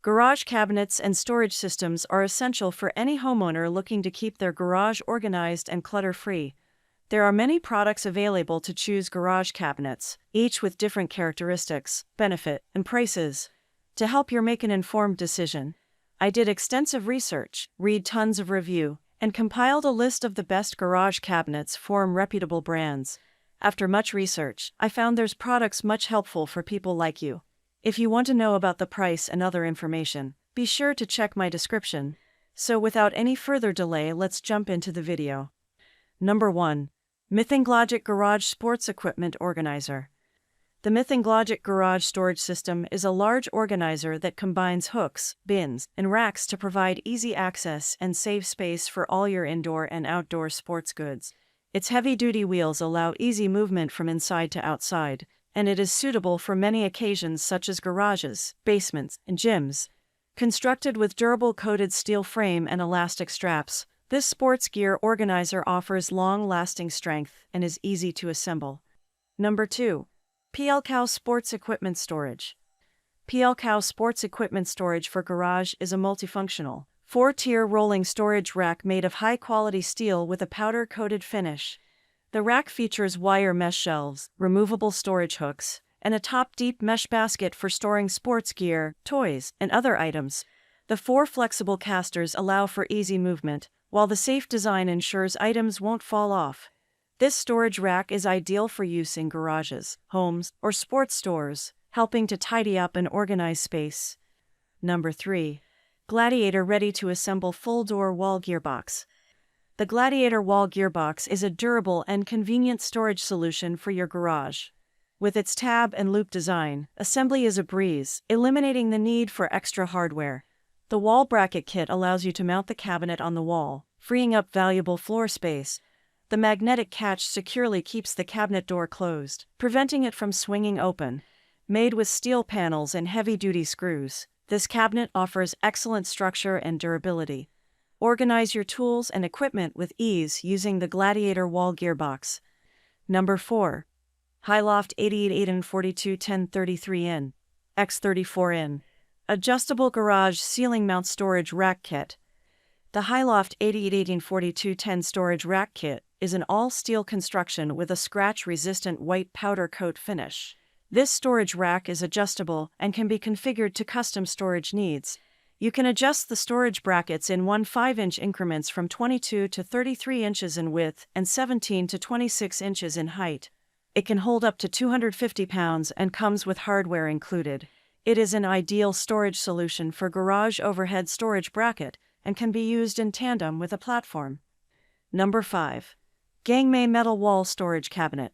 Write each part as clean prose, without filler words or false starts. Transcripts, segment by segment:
Garage cabinets and storage systems are essential for any homeowner looking to keep their garage organized and clutter-free. There are many products available to choose garage cabinets, each with different characteristics, benefit, and prices. To help you make an informed decision, I did extensive research, read tons of review, and compiled a list of the best garage cabinets from reputable brands. After much research, I found there's products much helpful for people like you. If you want to know about the price and other information, be sure to check my description. So without any further delay, let's jump into the video. Number 1. Mythinglogic Garage Sports Equipment Organizer. The Mythinglogic Garage Storage System is a large organizer that combines hooks, bins, and racks to provide easy access and save space for all your indoor and outdoor sports goods. Its heavy-duty wheels allow easy movement from inside to outside, and it is suitable for many occasions such as garages, basements, and gyms. Constructed with durable coated steel frame and elastic straps, this sports gear organizer offers long-lasting strength and is easy to assemble. Number 2. PLCOW Sports Equipment Storage. PLCOW Sports Equipment Storage for Garage is a multifunctional, 4-tier rolling storage rack made of high-quality steel with a powder-coated finish. The rack features wire mesh shelves, removable storage hooks, and a top-deep mesh basket for storing sports gear, toys, and other items. The 4 flexible casters allow for easy movement, while the safe design ensures items won't fall off. This storage rack is ideal for use in garages, homes, or sports stores, helping to tidy up and organize space. Number 3. Gladiator Ready-to-Assemble Full-Door Wall Gearbox. The Gladiator Wall Gearbox is a durable and convenient storage solution for your garage. With its tab and loop design, assembly is a breeze, eliminating the need for extra hardware. The wall bracket kit allows you to mount the cabinet on the wall, freeing up valuable floor space. The magnetic catch securely keeps the cabinet door closed, preventing it from swinging open. Made with steel panels and heavy-duty screws, this cabinet offers excellent structure and durability. Organize your tools and equipment with ease using the Gladiator Wall Gearbox. Number 4. Highloft 88 42 10 33 in x 34 in Adjustable Garage Ceiling Mount Storage Rack Kit. The Highloft 88 42 10 Storage Rack Kit is an all-steel construction with a scratch-resistant white powder coat finish. This storage rack is adjustable and can be configured to custom storage needs. You can adjust the storage brackets in 5-inch increments from 22 to 33 inches in width and 17 to 26 inches in height. It can hold up to 250 pounds and comes with hardware included. It is an ideal storage solution for garage overhead storage bracket and can be used in tandem with a platform. Number 5. Gangmei Metal Wall Storage Cabinet.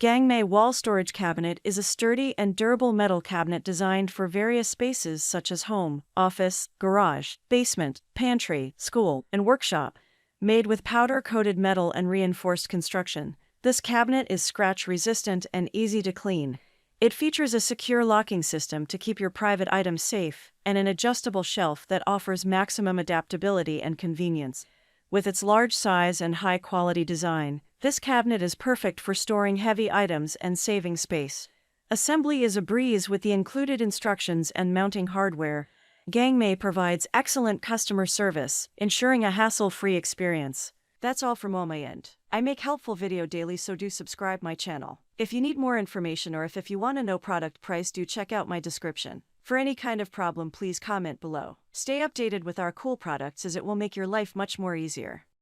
Gangmei Wall Storage Cabinet is a sturdy and durable metal cabinet designed for various spaces such as home, office, garage, basement, pantry, school, and workshop. Made with powder-coated metal and reinforced construction, this cabinet is scratch-resistant and easy to clean. It features a secure locking system to keep your private items safe and an adjustable shelf that offers maximum adaptability and convenience. With its large size and high-quality design, this cabinet is perfect for storing heavy items and saving space. Assembly is a breeze with the included instructions and mounting hardware. Gangmei provides excellent customer service, ensuring a hassle-free experience. That's all from my end. I make helpful video daily, so do subscribe my channel. If you need more information or if you want to know product price, do check out my description. For any kind of problem, please comment below. Stay updated with our cool products as it will make your life much more easier.